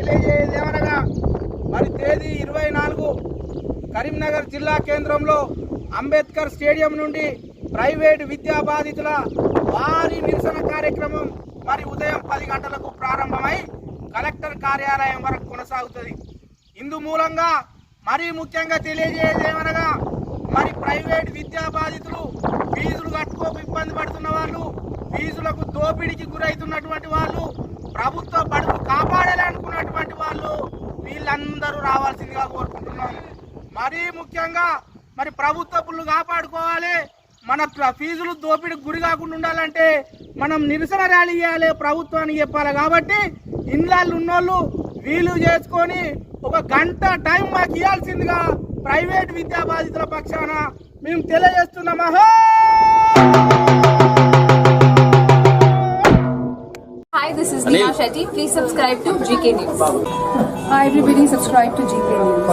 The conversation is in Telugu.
తెలియజేయదేమనగా మరి తేదీ 24 కరీంనగర్ జిల్లా కేంద్రంలో అంబేద్కర్ స్టేడియం నుండి ప్రైవేటు విద్యా బాధితుల భారీ నిరసన కార్యక్రమం మరి ఉదయం 10 గంటలకు ప్రారంభమై కలెక్టర్ కార్యాలయం వరకు కొనసాగుతుంది. ఇందు మూలంగా మరీ ముఖ్యంగా తెలియజేయదేమనగా మరి ప్రైవేట్ విద్యా బాధితులు ఫీజులు కట్టుకోక ఇబ్బంది పడుతున్న వాళ్ళు, ఫీజులకు దోపిడీకి గురవుతున్నటువంటి వాళ్ళు, ప్రభుత్వ బడుగు కాపాడాలనుకున్నటువంటి వాళ్ళు వీళ్ళందరూ రావాల్సిందిగా కోరుకుంటున్నాం. మరీ ముఖ్యంగా మరి ప్రభుత్వ పుల్లు కాపాడుకోవాలి, మన ఫీజులు దోపిడీకి గురి కాకుండా ఉండాలంటే మనం నిరసన ర్యాలీ చేయాలి, ప్రభుత్వానికి చెప్పాలి. కాబట్టి ఇండ్లాళ్ళు ఉన్నోళ్ళు వీలు చేసుకొని 1 గంట టైం మాకు ఇవ్వాల్సిందిగా ప్రైవేట్ విద్యా బాధితుల పక్షాన మేము తెలియజేస్తున్నామా. Hi, this is Neha Shetty. Please subscribe to GK News. Hi everybody, subscribe to GK News.